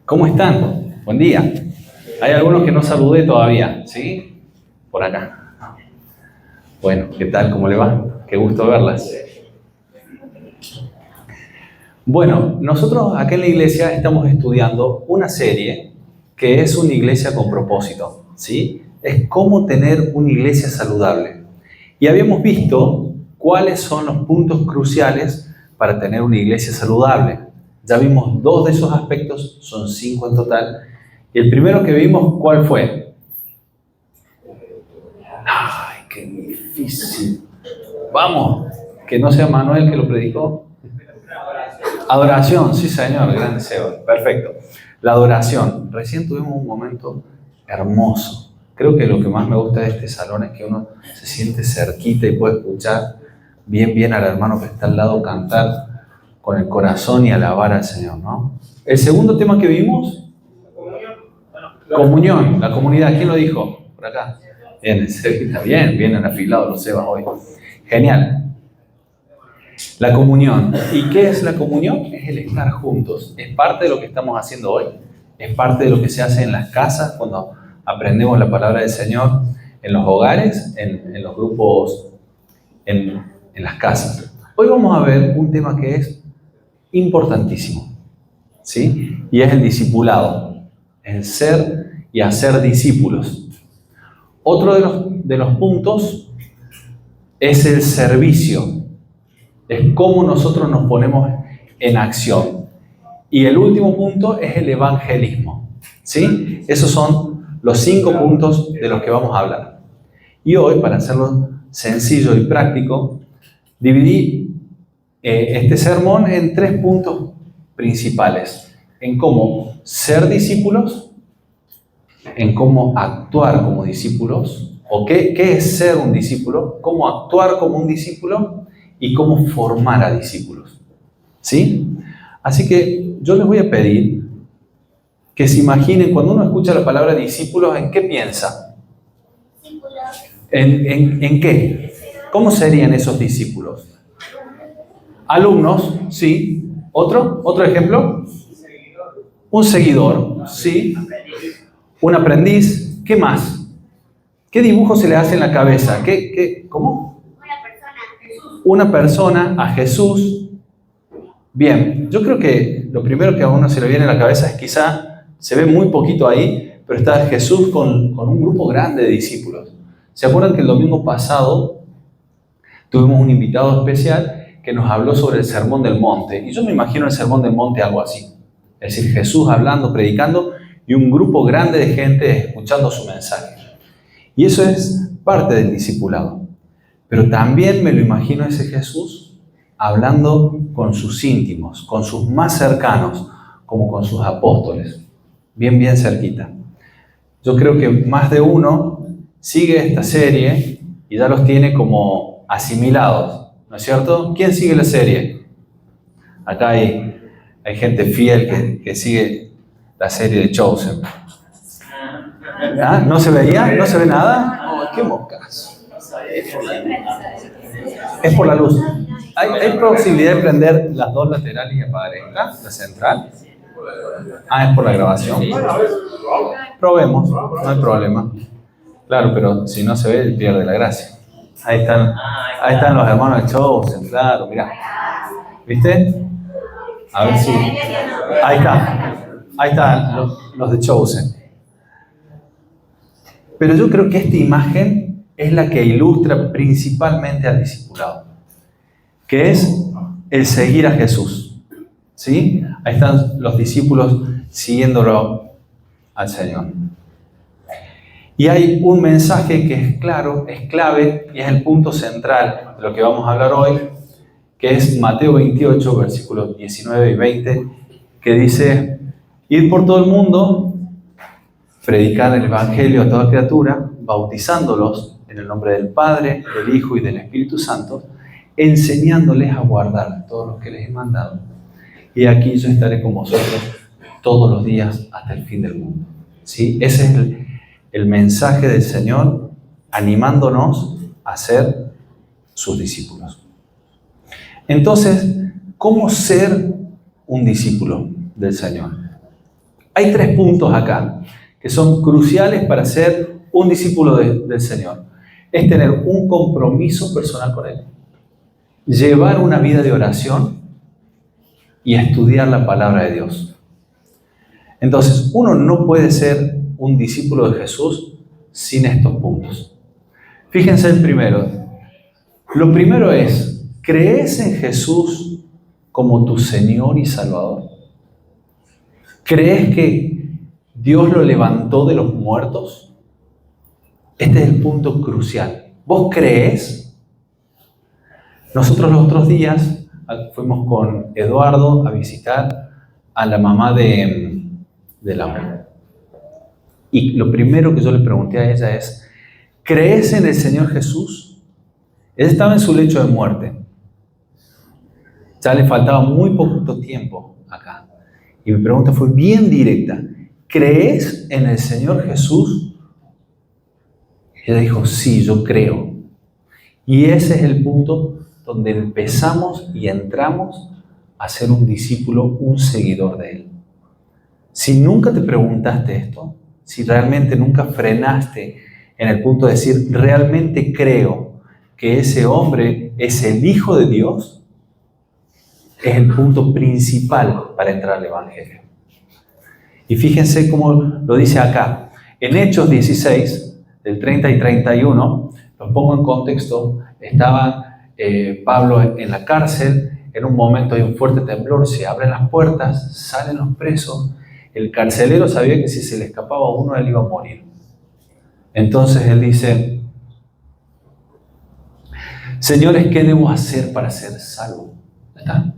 ¿Cómo están? Buen día. Hay algunos que no saludé todavía, ¿sí? Por acá. Bueno, ¿qué tal? ¿Cómo le va? Qué gusto verlas. Bueno, nosotros acá en la iglesia estamos estudiando una serie que es una iglesia con propósito, ¿sí? Es cómo tener una iglesia saludable. Y habíamos visto cuáles son los puntos cruciales para tener una iglesia saludable. Ya vimos 2 de esos aspectos, son 5 en total. Y el primero que vimos, ¿cuál fue? ¡Ay, qué difícil! Vamos, que no sea Manuel que lo predicó. Adoración, sí señor, grande Seba, perfecto. La adoración, recién tuvimos un momento hermoso. Creo que lo que más me gusta de este salón es que uno se siente cerquita y puede escuchar bien al hermano que está al lado cantar con el corazón y alabar al Señor, ¿no? El segundo tema que vimos, comunión, la comunidad. ¿Quién lo dijo? Por acá. Bien, está bien, vienen afilados los Sebas hoy. Genial. La comunión. ¿Y qué es la comunión? Es el estar juntos. Es parte de lo que estamos haciendo hoy. Es parte de lo que se hace en las casas cuando aprendemos la palabra del Señor, en los hogares, en los grupos, en las casas. Hoy vamos a ver un tema que es importantísimo, ¿sí? Y es el discipulado, el ser y hacer discípulos. Otro de los puntos es el servicio, es cómo nosotros nos ponemos en acción. Y el último punto es el evangelismo, ¿sí? Esos son los 5 puntos de los que vamos a hablar. Y hoy, para hacerlo sencillo y práctico, dividí este sermón en 3 puntos principales: en cómo ser discípulos, en cómo actuar como discípulos, o qué es ser un discípulo, cómo actuar como un discípulo y cómo formar a discípulos, ¿sí? Así que yo les voy a pedir que se imaginen, cuando uno escucha la palabra discípulos, ¿en qué piensa? ¿En qué? ¿Cómo serían esos discípulos? Alumnos, sí. ¿Otro ejemplo? Un seguidor, sí. Un aprendiz. ¿Qué más? ¿Qué dibujo se le hace en la cabeza? ¿Cómo? Una persona, a Jesús. Bien, yo creo que lo primero que a uno se le viene a la cabeza es quizá, se ve muy poquito ahí, pero está Jesús con un grupo grande de discípulos. ¿Se acuerdan que el domingo pasado tuvimos un invitado especial que nos habló sobre el Sermón del Monte? Y yo me imagino el Sermón del Monte algo así. Es decir, Jesús hablando, predicando, y un grupo grande de gente escuchando su mensaje. Y eso es parte del discipulado. Pero también me lo imagino ese Jesús hablando con sus íntimos, con sus más cercanos, como con sus apóstoles, bien cerquita. Yo creo que más de uno sigue esta serie y ya los tiene como asimilados, ¿no es cierto? ¿Quién sigue la serie? Acá hay gente fiel que sigue la serie de Chosen. ¿Ah? ¿No se veía? ¿No se ve nada? Oh, ¡qué moscas! Es por la luz. ¿Hay posibilidad de prender las 2 laterales y apagar esta, la central? Ah, es por la grabación. Probemos, no hay problema. Claro, pero si no se ve, pierde la gracia. Ahí están los hermanos de Chosen, claro, mirá. ¿Viste? A ver si... Ahí están los de Chosen. Pero yo creo que esta imagen es la que ilustra principalmente al discipulado, que es el seguir a Jesús, ¿sí? Ahí están los discípulos siguiéndolo al Señor. Y hay un mensaje que es claro, es clave y es el punto central de lo que vamos a hablar hoy, que es Mateo 28, versículos 19 y 20, que dice: id por todo el mundo, predicar el Evangelio a toda criatura, bautizándolos en el nombre del Padre, del Hijo y del Espíritu Santo, enseñándoles a guardar todo lo que les he mandado. Y aquí yo estaré con vosotros todos los días hasta el fin del mundo. ¿Sí? Ese es el mensaje del Señor, animándonos a ser sus discípulos. Entonces, ¿cómo ser un discípulo del Señor? Hay 3 puntos acá que son cruciales para ser un discípulo del Señor. Es tener un compromiso personal con Él, llevar una vida de oración y estudiar la palabra de Dios. Entonces, uno no puede ser un discípulo de Jesús sin estos puntos. Fíjense el primero. Lo primero es, ¿crees en Jesús como tu Señor y Salvador? ¿Crees que Dios lo levantó de los muertos? Este es el punto crucial. ¿Vos crees? Nosotros los otros días fuimos con Eduardo a visitar a la mamá de Laura. Y lo primero que yo le pregunté a ella es, ¿crees en el Señor Jesús? Él estaba en su lecho de muerte. Ya le faltaba muy poco tiempo acá. Y mi pregunta fue bien directa. ¿Crees en el Señor Jesús? Ella dijo, sí, yo creo. Y ese es el punto donde empezamos y entramos a ser un discípulo, un seguidor de Él. Si nunca te preguntaste esto, si realmente nunca frenaste en el punto de decir, realmente creo que ese hombre es el Hijo de Dios, es el punto principal para entrar al Evangelio. Y fíjense cómo lo dice acá. En Hechos 16, del 30 y 31, los pongo en contexto, estaba Pablo en la cárcel, en un momento hay un fuerte temblor, se abren las puertas, salen los presos, el carcelero sabía que si se le escapaba a uno, él iba a morir. Entonces él dice, señores, ¿qué debo hacer para ser salvo? ¿Está?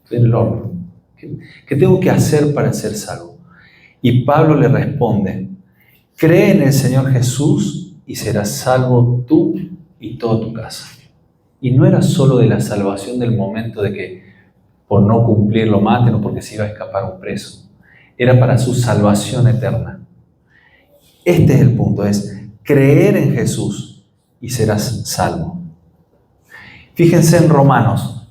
Estoy en el horno. ¿Qué tengo que hacer para ser salvo? Y Pablo le responde, cree en el Señor Jesús y serás salvo tú y toda tu casa. Y no era solo de la salvación del momento de que por no cumplir lo maten o porque se iba a escapar un preso. Era para su salvación eterna. Este es el punto, es creer en Jesús y serás salvo. Fíjense en Romanos,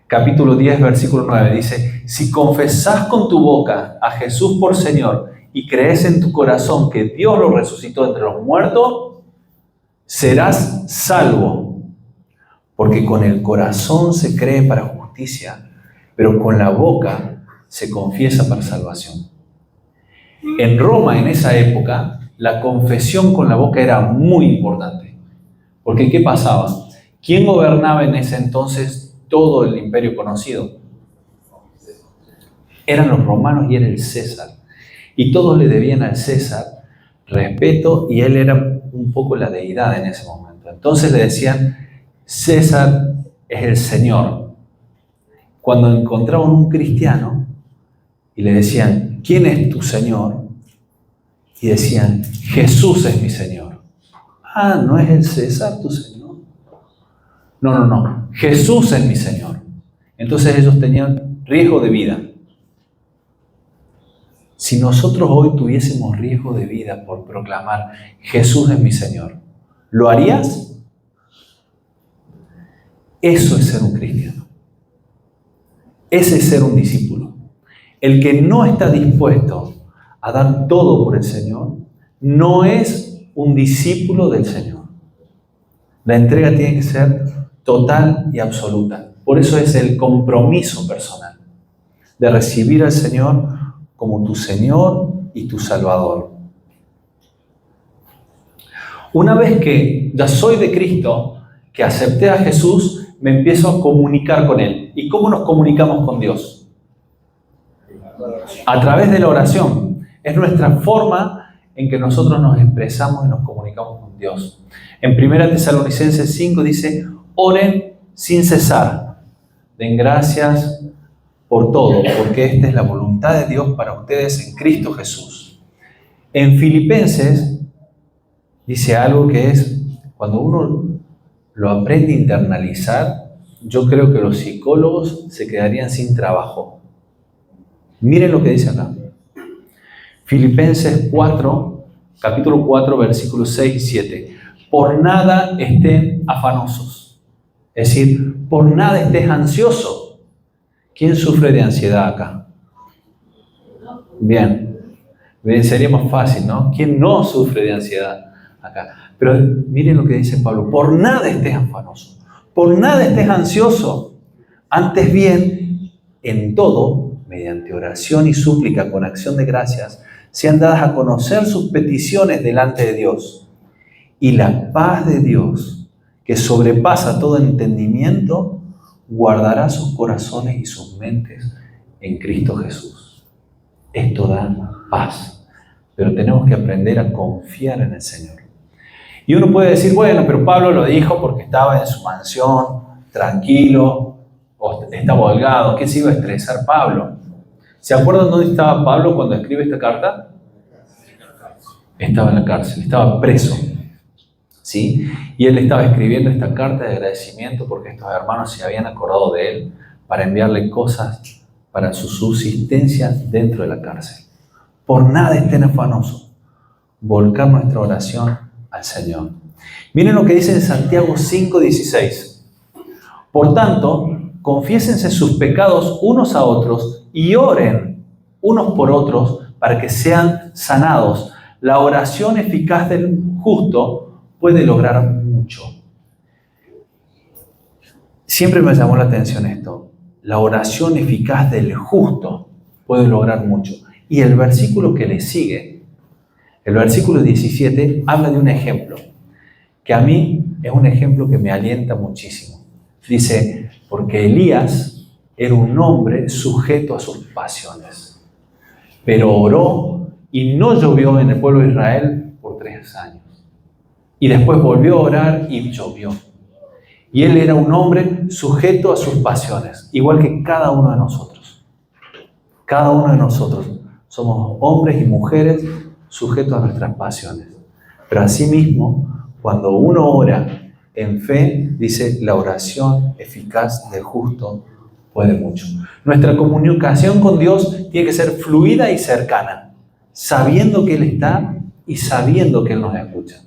capítulo 10, versículo 9, dice, si confesás con tu boca a Jesús por Señor y crees en tu corazón que Dios lo resucitó entre los muertos, serás salvo. Porque con el corazón se cree para justicia, pero con la boca se confiesa para salvación. En Roma, en esa época, la confesión con la boca era muy importante. Porque ¿qué pasaba? ¿Quién gobernaba en ese entonces todo el imperio conocido? Eran los romanos y era el César. Y todos le debían al César respeto y él era un poco la deidad en ese momento. Entonces le decían, César es el Señor. Cuando encontraban un cristiano y le decían, ¿quién es tu Señor? Y decían, Jesús es mi Señor. Ah, ¿no es el César tu Señor? No. Jesús es mi Señor. Entonces ellos tenían riesgo de vida. Si nosotros hoy tuviésemos riesgo de vida por proclamar, Jesús es mi Señor, ¿lo harías? Eso es ser un cristiano. Ese es ser un discípulo. El que no está dispuesto a dar todo por el Señor, no es un discípulo del Señor. La entrega tiene que ser total y absoluta. Por eso es el compromiso personal de recibir al Señor como tu Señor y tu Salvador. Una vez que ya soy de Cristo, que acepté a Jesús, me empiezo a comunicar con Él. ¿Y cómo nos comunicamos con Dios? A través de la oración. Es nuestra forma en que nosotros nos expresamos y nos comunicamos con Dios. En 1 Tesalonicenses 5 dice, oren sin cesar. Den gracias por todo, porque esta es la voluntad de Dios para ustedes en Cristo Jesús. En Filipenses dice algo que es, cuando uno lo aprende a internalizar, yo creo que los psicólogos se quedarían sin trabajo. Miren lo que dice acá. Filipenses 4, capítulo 4, versículos 6 y 7. Por nada estén afanosos. Es decir, por nada estés ansioso. ¿Quién sufre de ansiedad acá? Bien, bien, sería más fácil, ¿no? ¿Quién no sufre de ansiedad acá? Pero miren lo que dice Pablo, por nada estés afanoso, por nada estés ansioso, antes bien, en todo, mediante oración y súplica con acción de gracias, sean dadas a conocer sus peticiones delante de Dios. Y la paz de Dios, que sobrepasa todo entendimiento, guardará sus corazones y sus mentes en Cristo Jesús. Esto da paz, pero tenemos que aprender a confiar en el Señor. Y uno puede decir, bueno, pero Pablo lo dijo porque estaba en su mansión, tranquilo, o estaba holgado. ¿Qué se iba a estresar Pablo? ¿Se acuerdan dónde estaba Pablo cuando escribe esta carta? Estaba en la cárcel, estaba preso. ¿Sí? Y él estaba escribiendo esta carta de agradecimiento porque estos hermanos se habían acordado de él para enviarle cosas para su subsistencia dentro de la cárcel. Por nada estén afanosos, volcar nuestra oración al Señor. Miren lo que dice en Santiago 5:16. Por tanto, confiésense sus pecados unos a otros y oren unos por otros para que sean sanados. La oración eficaz del justo puede lograr mucho. Siempre me llamó la atención esto. La oración eficaz del justo puede lograr mucho. Y el versículo que le sigue, el versículo 17, habla de un ejemplo, que a mí es un ejemplo que me alienta muchísimo. Dice, porque Elías era un hombre sujeto a sus pasiones, pero oró y no llovió en el pueblo de Israel por 3 años. Y después volvió a orar y llovió. Y él era un hombre sujeto a sus pasiones, igual que cada uno de nosotros. Cada uno de nosotros somos hombres y mujeres sujetos a nuestras pasiones. Pero asimismo, cuando uno ora en fe, dice, la oración eficaz del justo puede mucho. Nuestra comunicación con Dios tiene que ser fluida y cercana, sabiendo que Él está y sabiendo que Él nos escucha.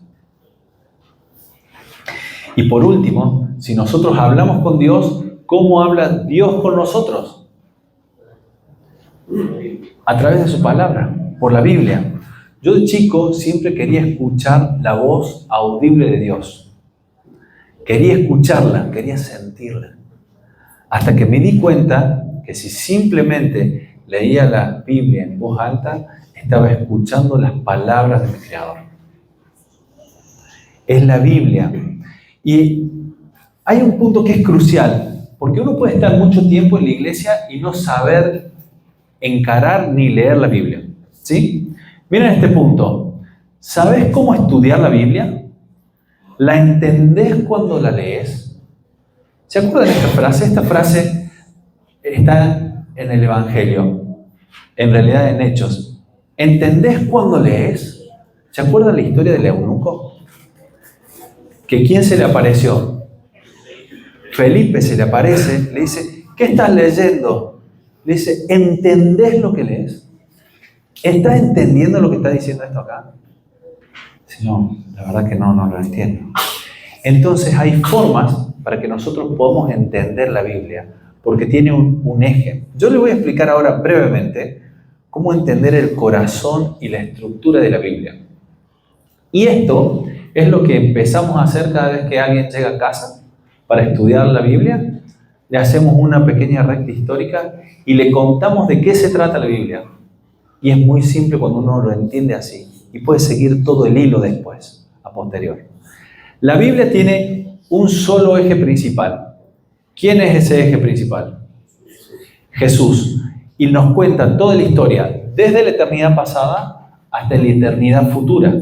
Y por último, si nosotros hablamos con Dios, ¿cómo habla Dios con nosotros? A través de su palabra, por la Biblia. Yo de chico siempre quería escuchar la voz audible de Dios. Quería escucharla, quería sentirla. Hasta que me di cuenta que si simplemente leía la Biblia en voz alta, estaba escuchando las palabras de mi Creador. Es la Biblia. Y hay un punto que es crucial, porque uno puede estar mucho tiempo en la iglesia y no saber encarar ni leer la Biblia. ¿Sí? Miren este punto. ¿Sabes cómo estudiar la Biblia? ¿La entendés cuando la lees? ¿Se acuerdan de esta frase? Esta frase está en el Evangelio, en realidad en Hechos. ¿Entendés cuando lees? ¿Se acuerdan la historia del eunuco? ¿Que quién se le apareció? Felipe se le aparece, le dice, ¿qué estás leyendo? Le dice, ¿entendés lo que lees? ¿Estás entendiendo lo que está diciendo esto acá? Dice, no, la verdad que no lo entiendo. Entonces hay formas para que nosotros podamos entender la Biblia, porque tiene un eje. Yo les voy a explicar ahora brevemente cómo entender el corazón y la estructura de la Biblia. Y esto es lo que empezamos a hacer cada vez que alguien llega a casa para estudiar la Biblia. Le hacemos una pequeña recta histórica y le contamos de qué se trata la Biblia. Y es muy simple cuando uno lo entiende así. Y puede seguir todo el hilo después, a posterior. La Biblia tiene un solo eje principal. ¿Quién es ese eje principal? Jesús. Y nos cuenta toda la historia, desde la eternidad pasada hasta la eternidad futura.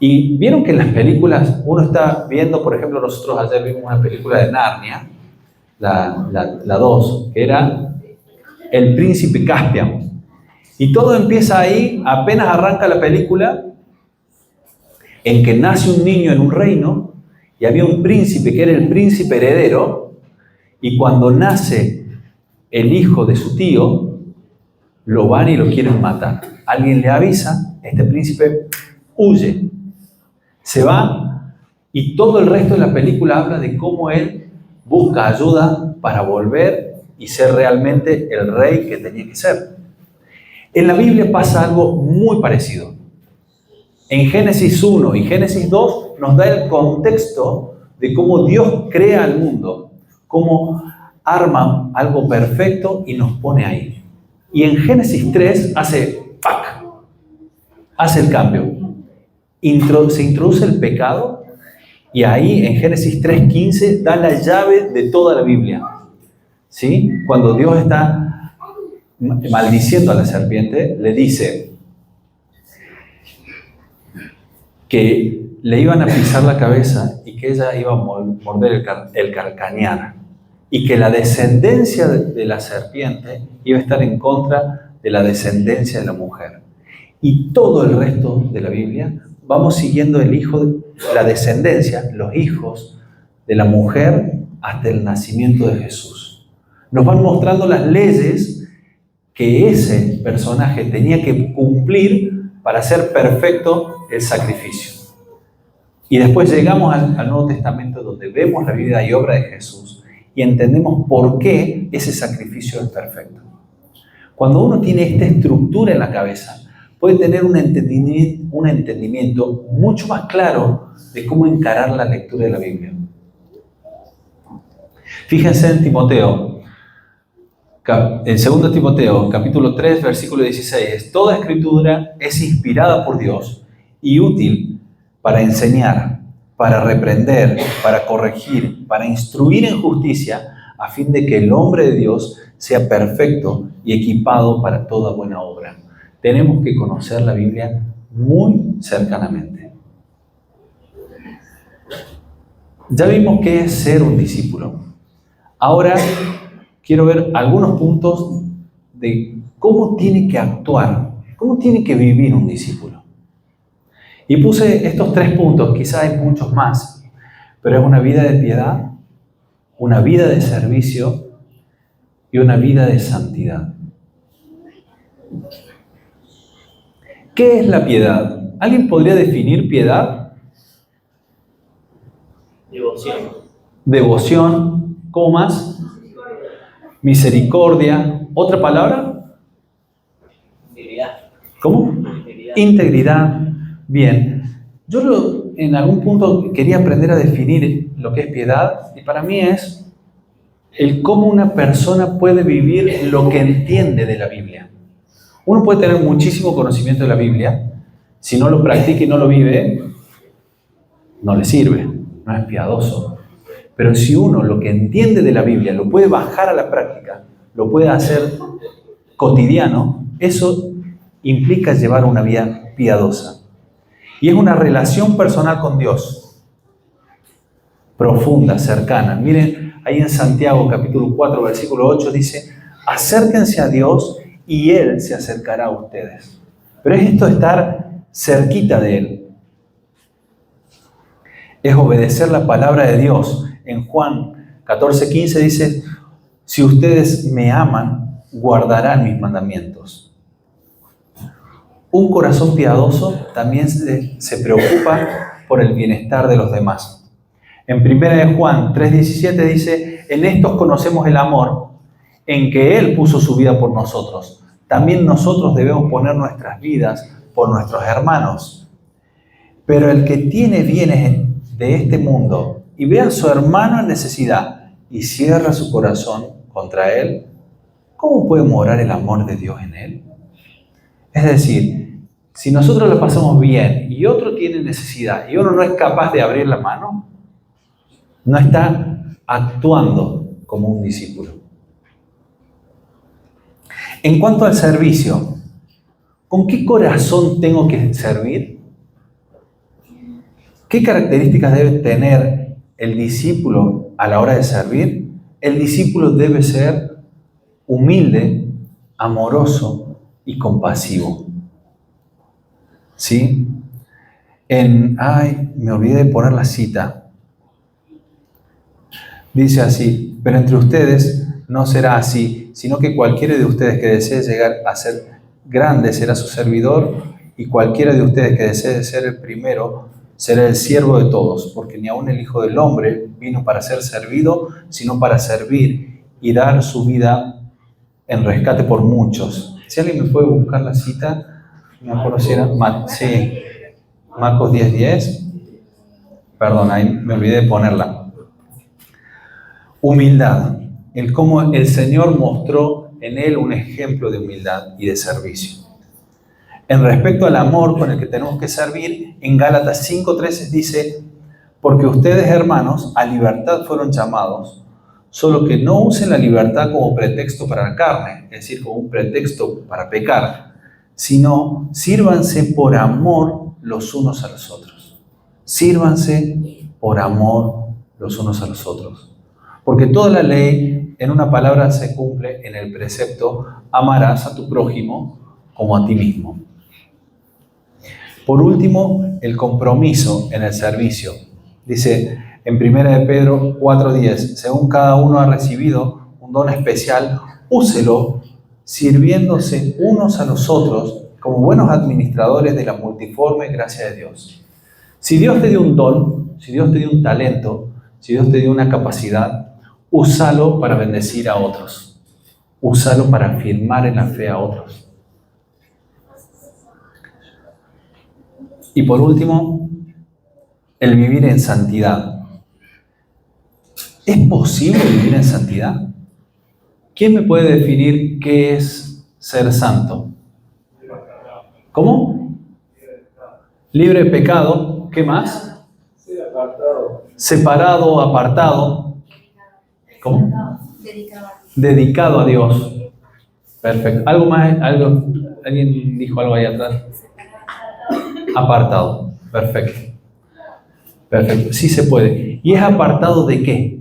Y vieron que en las películas, uno está viendo, por ejemplo, nosotros ayer vimos una película de Narnia, la 2, que era El Príncipe Caspian. Y todo empieza ahí, apenas arranca la película, en que nace un niño en un reino, y había un príncipe que era el príncipe heredero, y cuando nace el hijo de su tío, lo van y lo quieren matar. Alguien le avisa, este príncipe huye. Se va y todo el resto de la película habla de cómo él busca ayuda para volver y ser realmente el rey que tenía que ser. En la Biblia pasa algo muy parecido. En Génesis 1 y Génesis 2 nos da el contexto de cómo Dios crea el mundo, cómo arma algo perfecto y nos pone ahí. Y en Génesis 3 hace el cambio. Se introduce el pecado y ahí en Génesis 3:15 da la llave de toda la Biblia. ¿Sí? Cuando Dios está maldiciendo a la serpiente, le dice que le iban a pisar la cabeza y que ella iba a morder el calcañar y que la descendencia de la serpiente iba a estar en contra de la descendencia de la mujer. Y todo el resto de la Biblia vamos siguiendo la descendencia, los hijos de la mujer hasta el nacimiento de Jesús. Nos van mostrando las leyes que ese personaje tenía que cumplir para hacer perfecto el sacrificio. Y después llegamos al Nuevo Testamento, donde vemos la vida y obra de Jesús y entendemos por qué ese sacrificio es perfecto. Cuando uno tiene esta estructura en la cabeza, puede tener un entendimiento mucho más claro de cómo encarar la lectura de la Biblia. Fíjense en Timoteo, en 2 Timoteo, capítulo 3, versículo 16, toda escritura es inspirada por Dios y útil para enseñar, para reprender, para corregir, para instruir en justicia, a fin de que el hombre de Dios sea perfecto y equipado para toda buena obra. Tenemos que conocer la Biblia muy cercanamente. Ya vimos qué es ser un discípulo. Ahora quiero ver algunos puntos de cómo tiene que actuar, cómo tiene que vivir un discípulo. Y puse estos 3 puntos, quizás hay muchos más, pero es una vida de piedad, una vida de servicio y una vida de santidad. ¿Qué es la piedad? ¿Alguien podría definir piedad? Devoción. ¿Cómo más? Misericordia. ¿Otra palabra? Integridad. ¿Cómo? Integridad. Bien. Yo en algún punto quería aprender a definir lo que es piedad, y para mí es el cómo una persona puede vivir lo que entiende de la Biblia. Uno puede tener muchísimo conocimiento de la Biblia, si no lo practica y no lo vive, no le sirve, no es piadoso. Pero si uno lo que entiende de la Biblia lo puede bajar a la práctica, lo puede hacer cotidiano, eso implica llevar una vida piadosa. Y es una relación personal con Dios, profunda, cercana. Miren, ahí en Santiago capítulo 4, versículo 8 dice, acérquense a Dios y Él se acercará a ustedes. Pero es esto de estar cerquita de Él. Es obedecer la palabra de Dios. En Juan 14:15 dice, si ustedes me aman, guardarán mis mandamientos. Un corazón piadoso también se preocupa por el bienestar de los demás. En 1 Juan 3:17 dice, en estos conocemos el amor, en que Él puso su vida por nosotros. También nosotros debemos poner nuestras vidas por nuestros hermanos. Pero el que tiene bienes de este mundo y ve a su hermano en necesidad y cierra su corazón contra él, ¿cómo puede morar el amor de Dios en él? Es decir, si nosotros lo pasamos bien y otro tiene necesidad y uno no es capaz de abrir la mano, no está actuando como un discípulo. En cuanto al servicio, ¿con qué corazón tengo que servir? ¿Qué características debe tener el discípulo a la hora de servir? El discípulo debe ser humilde, amoroso y compasivo. ¿Sí? Me olvidé de poner la cita. Dice así, pero entre ustedes no será así, sino que cualquiera de ustedes que desee llegar a ser grande será su servidor, y cualquiera de ustedes que desee ser el primero será el siervo de todos, porque ni aun el Hijo del Hombre vino para ser servido, sino para servir y dar su vida en rescate por muchos. Si alguien me puede buscar la cita, me acuerdo si era sí, Marcos 10:10. Perdón, ahí me olvidé de ponerla. Humildad. El cómo el Señor mostró en él un ejemplo de humildad y de servicio. En respecto al amor con el que tenemos que servir, en Gálatas 5:13 dice: porque ustedes, hermanos, a libertad fueron llamados, solo que no usen la libertad como pretexto para la carne, es decir, como un pretexto para pecar, sino sírvanse por amor los unos a los otros. Sírvanse por amor los unos a los otros. Porque toda la ley, en una palabra, se cumple en el precepto: amarás a tu prójimo como a ti mismo. Por último, el compromiso en el servicio. Dice en 1 de Pedro 4:10, según cada uno ha recibido un don especial, úselo sirviéndose unos a los otros como buenos administradores de la multiforme gracia de Dios. Si Dios te dio un don, si Dios te dio un talento, si Dios te dio una capacidad, úsalo para bendecir a otros. Úsalo para afirmar en la fe a otros. Y por último, el vivir en santidad. ¿Es posible vivir en santidad? ¿Quién me puede definir qué es ser santo? ¿Cómo? Libre de pecado. ¿Qué más? Separado, apartado. ¿Cómo? Dedicado a Dios. Perfecto. ¿Algo más? ¿Alguien dijo algo ahí atrás? Apartado. Perfecto. Perfecto. Sí se puede. ¿Y es apartado de qué?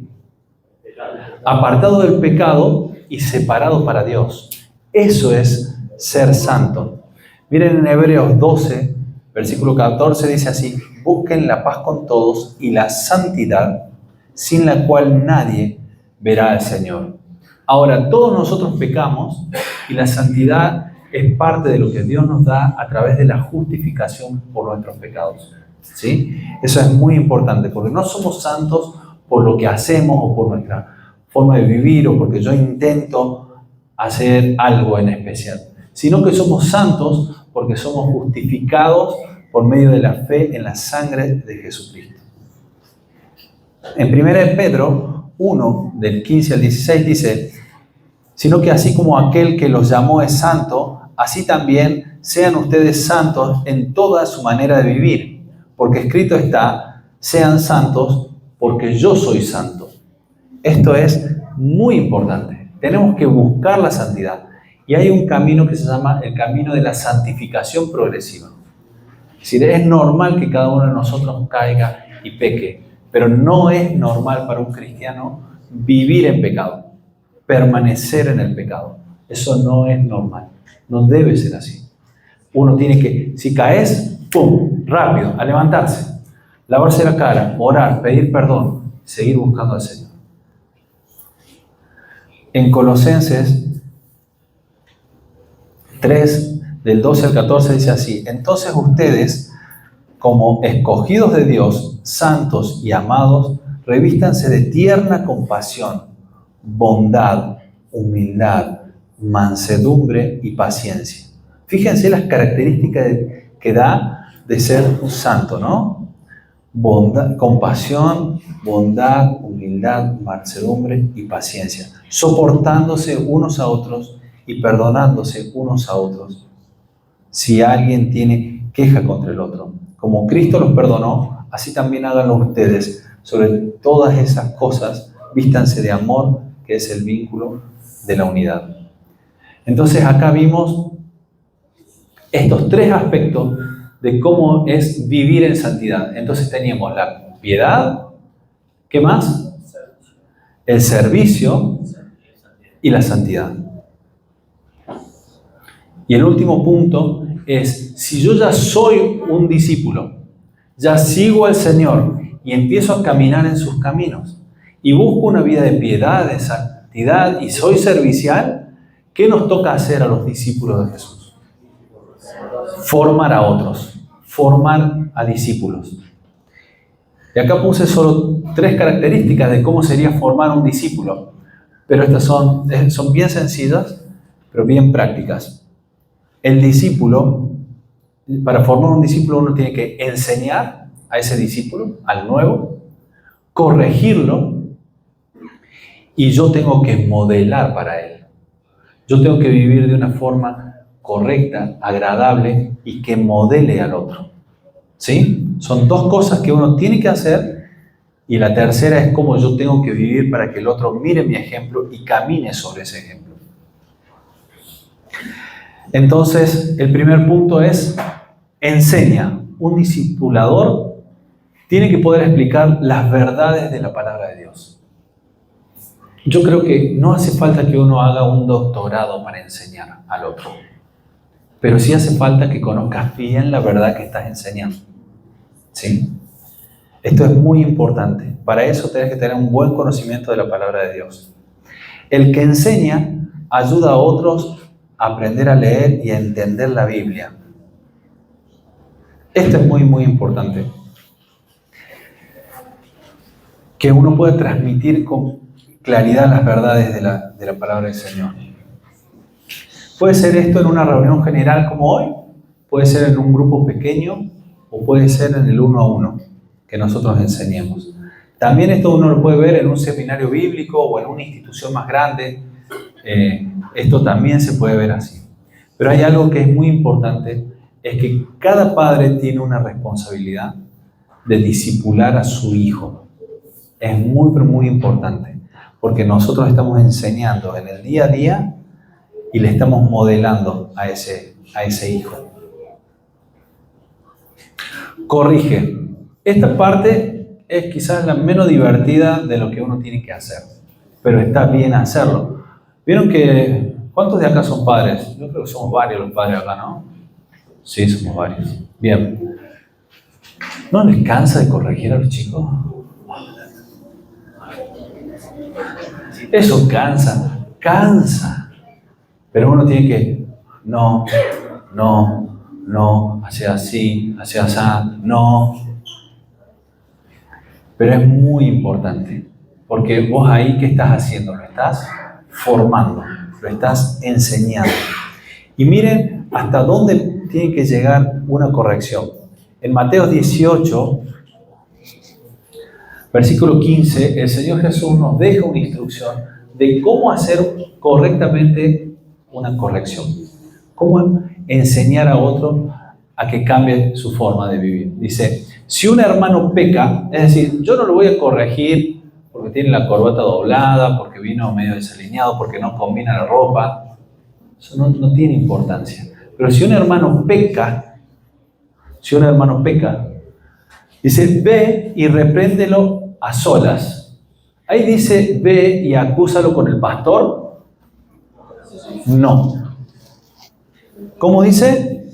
Apartado del pecado y separado para Dios. Eso es ser santo. Miren en Hebreos 12, versículo 14, dice así: busquen la paz con todos y la santidad, sin la cual nadie verá al Señor. Ahora, todos nosotros pecamos y la santidad es parte de lo que Dios nos da a través de la justificación por nuestros pecados. ¿Sí? Eso es muy importante, porque no somos santos por lo que hacemos o por nuestra forma de vivir o porque yo intento hacer algo en especial, sino que somos santos porque somos justificados por medio de la fe en la sangre de Jesucristo. En 1 Pedro 1, del 15 al 16 dice: sino que así como aquel que los llamó es santo, así también sean ustedes santos en toda su manera de vivir. Porque escrito está: sean santos porque yo soy santo. Esto es muy importante. Tenemos que buscar la santidad. Y hay un camino que se llama el camino de la santificación progresiva. Es decir, es normal que cada uno de nosotros caiga y peque, pero no es normal para un cristiano vivir en pecado, permanecer en el pecado. Eso no es normal. No debe ser así. Uno tiene que, si caes, ¡pum!, rápido, a levantarse, lavarse la cara, orar, pedir perdón, seguir buscando al Señor. En Colosenses 3, del 12 al 14 dice así: entonces ustedes, como escogidos de Dios, santos y amados, revístanse de tierna compasión, bondad, humildad, mansedumbre y paciencia. Fíjense las características que da de ser un santo, ¿no? Bondad, compasión, bondad, humildad, mansedumbre y paciencia. Soportándose unos a otros y perdonándose unos a otros si alguien tiene queja contra el otro. Como Cristo los perdonó, así también háganlo ustedes. Sobre todas esas cosas, vístanse de amor, que es el vínculo de la unidad. Entonces acá vimos estos tres aspectos de cómo es vivir en santidad. Entonces teníamos la piedad, ¿qué más? El servicio y la santidad. Y el último punto es: si yo ya soy un discípulo, ya sigo al Señor y empiezo a caminar en sus caminos y busco una vida de piedad, de santidad y soy servicial, ¿qué nos toca hacer a los discípulos de Jesús? Formar a otros, formar a discípulos. Y acá puse solo 3 características de cómo sería formar un discípulo, pero estas son bien sencillas, pero bien prácticas. El discípulo, para formar un discípulo uno tiene que enseñar a ese discípulo, al nuevo, corregirlo, y yo tengo que modelar para él. Yo tengo que vivir de una forma correcta, agradable y que modele al otro. ¿Sí? Son dos cosas que uno tiene que hacer, y la tercera es cómo yo tengo que vivir para que el otro mire mi ejemplo y camine sobre ese ejemplo. Entonces, el primer punto es, enseña. Un discipulador tiene que poder explicar las verdades de la palabra de Dios. Yo creo que no hace falta que uno haga un doctorado para enseñar al otro, pero sí hace falta que conozcas bien la verdad que estás enseñando. ¿Sí? Esto es muy importante. Para eso tienes que tener un buen conocimiento de la palabra de Dios. El que enseña ayuda a otros a aprender a leer y a entender la Biblia. Esto es muy, muy importante. Que uno pueda transmitir con claridad las verdades de la palabra del Señor. Puede ser esto en una reunión general como hoy, puede ser en un grupo pequeño o puede ser en el 1 a 1 que nosotros enseñemos. También esto uno lo puede ver en un seminario bíblico o en una institución más grande. Esto también se puede ver así. Pero hay algo que es muy importante, es que cada padre tiene una responsabilidad de discipular a su hijo. Es muy, pero muy importante, porque nosotros estamos enseñando en el día a día y le estamos modelando a ese hijo. Corrige. Esta parte es quizás la menos divertida de lo que uno tiene que hacer, pero está bien hacerlo. ¿Vieron que cuántos de acá son padres? Yo creo que somos varios los padres acá, ¿no? Sí, somos varios. Bien. ¿No les cansa de corregir a los chicos? Eso cansa. Pero uno tiene que, no, hacia así, no. Pero es muy importante, porque vos ahí, ¿qué estás haciendo? Lo estás formando, lo estás enseñando. Y miren hasta dónde tiene que llegar una corrección. En Mateo 18, versículo 15, el Señor Jesús nos deja una instrucción de cómo hacer correctamente una corrección. Cómo enseñar a otro a que cambie su forma de vivir. Dice, si un hermano peca, es decir, yo no lo voy a corregir porque tiene la corbata doblada, porque vino medio desalineado, porque no combina la ropa. Eso no tiene importancia. Pero si un hermano peca, dice, ve y repréndelo a solas. Ahí dice, ve y acúsalo con el pastor. No. ¿Cómo dice?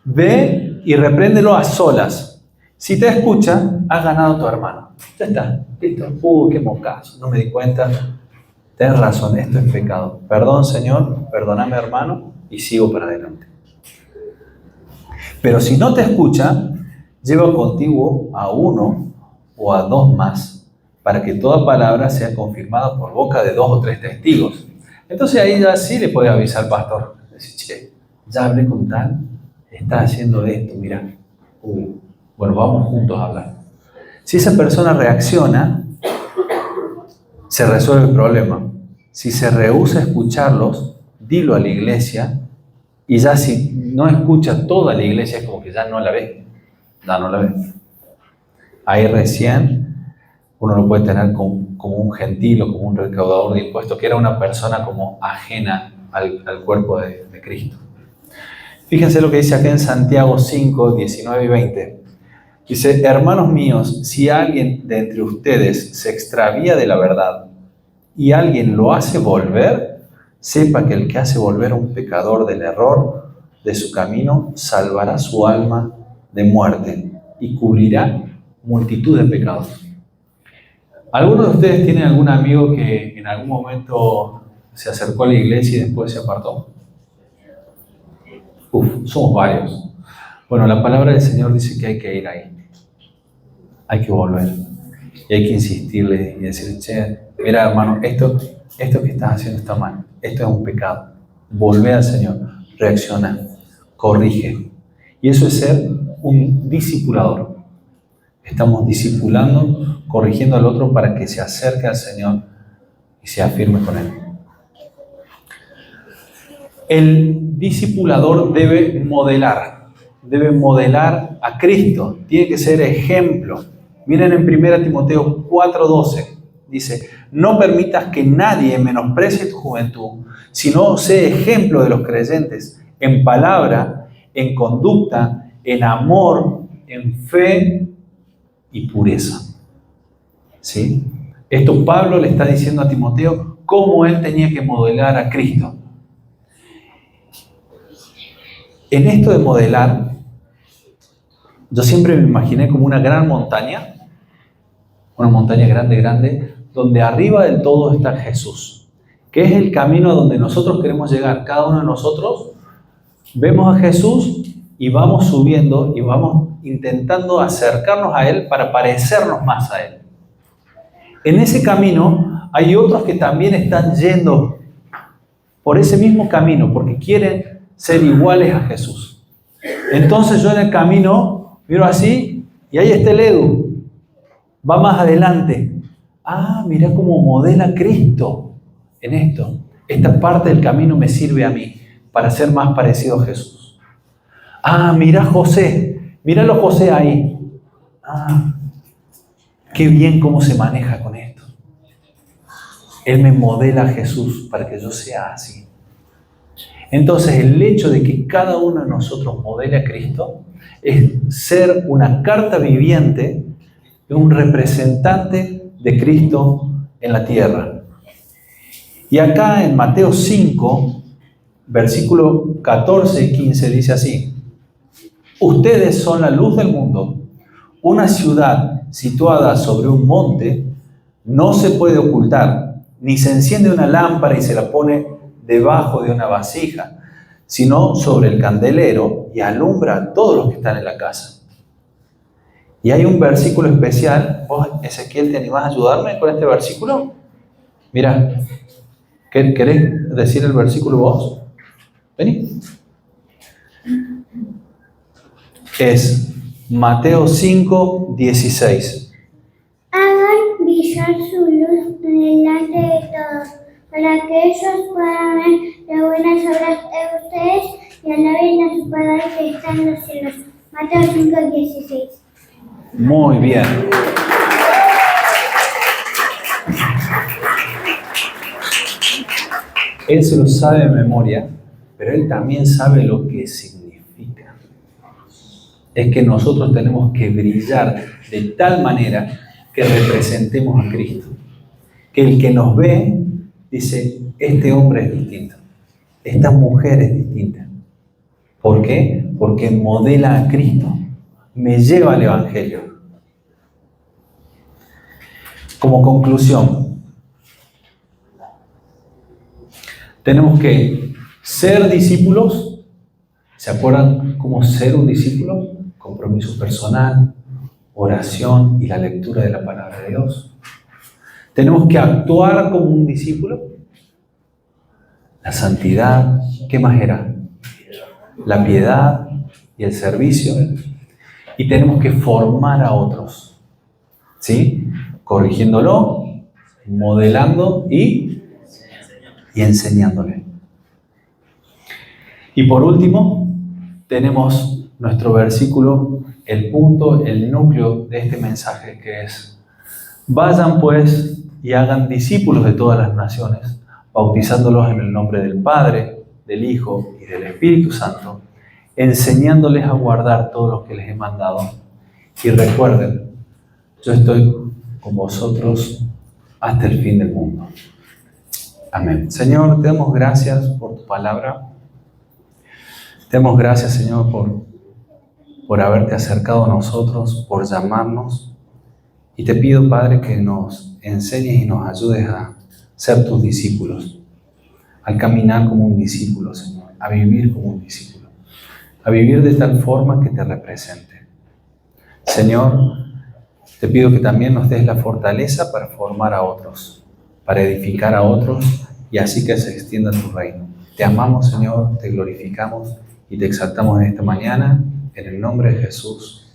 Ve y repréndelo a solas. Si te escucha, has ganado a tu hermano. Ya está, listo. Qué mocazo, no me di cuenta. Tienes razón, esto es pecado. Perdón, Señor, perdóname, hermano, y sigo para adelante. Pero si no te escucha, lleva contigo a uno o a dos más, para que toda palabra sea confirmada por boca de 2 o 3 testigos. Entonces ahí ya sí le puede avisar al pastor. Decir, che, ya hablé con tal, está haciendo esto, mira. Bueno, vamos juntos a hablar. Si esa persona reacciona, se resuelve el problema. Si se rehúsa a escucharlos, dilo a la iglesia, y ya si no escucha toda la iglesia, es como que ya no la ve. No la ve. Ahí recién uno lo puede tener como un gentil o como un recaudador de impuestos, que era una persona como ajena al cuerpo de Cristo. Fíjense lo que dice acá en Santiago 5, 19 y 20. Dice, hermanos míos, si alguien de entre ustedes se extravía de la verdad y alguien lo hace volver, sepa que el que hace volver a un pecador del error de su camino salvará su alma de muerte y cubrirá multitud de pecados. ¿Algunos de ustedes tienen algún amigo que en algún momento se acercó a la iglesia y después se apartó? Somos varios. Bueno, la palabra del Señor dice que hay que ir ahí. Hay que volver. Y hay que insistirle y decir, che, mira hermano, esto que estás haciendo está mal. Esto es un pecado. volvé al Señor, reacciona, corrige. Y eso es ser un discipulador. Estamos discipulando, corrigiendo al otro para que se acerque al Señor y sea firme con Él. El discipulador debe modelar a Cristo, tiene que ser ejemplo. Miren en 1 Timoteo 4:12, dice: no permitas que nadie menosprecie tu juventud, sino sé ejemplo de los creyentes en palabra, en conducta, en amor, en fe y pureza. ¿Sí? Esto Pablo le está diciendo a Timoteo cómo él tenía que modelar a Cristo. En esto de modelar, yo siempre me imaginé como una gran montaña, una montaña grande, donde arriba del todo está Jesús, que es el camino a donde nosotros queremos llegar. Cada uno de nosotros vemos a Jesús y vamos subiendo y vamos intentando acercarnos a Él para parecernos más a Él. En ese camino hay otros que también están yendo por ese mismo camino porque quieren ser iguales a Jesús. Entonces yo en el camino miro así y ahí está el Edu, va más adelante. Ah, mira cómo modela Cristo en esto. Esta parte del camino me sirve a mí para ser más parecido a Jesús. Ah, mira José, míralo José ahí. Ah, qué bien cómo se maneja con esto. Él me modela a Jesús para que yo sea así. Entonces el hecho de que cada uno de nosotros modele a Cristo es ser una carta viviente, un representante de Cristo en la tierra. Y acá en Mateo 5, versículo 14 y 15 dice así: ustedes son la luz del mundo. Una ciudad situada sobre un monte no se puede ocultar, ni se enciende una lámpara y se la pone debajo de una vasija, sino sobre el candelero y alumbra a todos los que están en la casa. Y hay un versículo especial. ¿Vos, Ezequiel, te animás a ayudarme con este versículo? Mira, ¿querés decir el versículo vos? Vení. Es Mateo 5, 16. Hagan brillar su luz delante de todos, para que ellos puedan ver las buenas obras de ustedes y alaben a su Padre que está en los cielos. Mateo 5, 16. Muy bien. Él se lo sabe de memoria, pero él también sabe lo que significa. Es que nosotros tenemos que brillar de tal manera que representemos a Cristo. Que el que nos ve dice: este hombre es distinto, esta mujer es distinta. ¿Por qué? Porque modela a Cristo, me lleva al Evangelio. Como conclusión, tenemos que ser discípulos. ¿Se acuerdan cómo ser un discípulo? Compromiso personal, oración y la lectura de la palabra de Dios. Tenemos que actuar como un discípulo. La santidad, ¿qué más era? La piedad y el servicio. Y tenemos que formar a otros, ¿sí? Corrigiéndolo, modelando y enseñándole. Y por último, tenemos nuestro versículo, el punto, el núcleo de este mensaje, que es: vayan pues y hagan discípulos de todas las naciones, bautizándolos en el nombre del Padre, del Hijo y del Espíritu Santo, enseñándoles a guardar todo lo que les he mandado. Y recuerden, yo estoy con vosotros hasta el fin del mundo. Amén. Señor, te damos gracias por tu palabra. Te damos gracias, Señor, por haberte acercado a nosotros, por llamarnos. Y te pido, Padre, que nos enseñes y nos ayudes a ser tus discípulos, al caminar como un discípulo, Señor, a vivir como un discípulo, a vivir de tal forma que te represente. Señor, te pido que también nos des la fortaleza para formar a otros, para edificar a otros y así que se extienda tu reino. Te amamos, Señor, te glorificamos y te exaltamos en esta mañana, en el nombre de Jesús.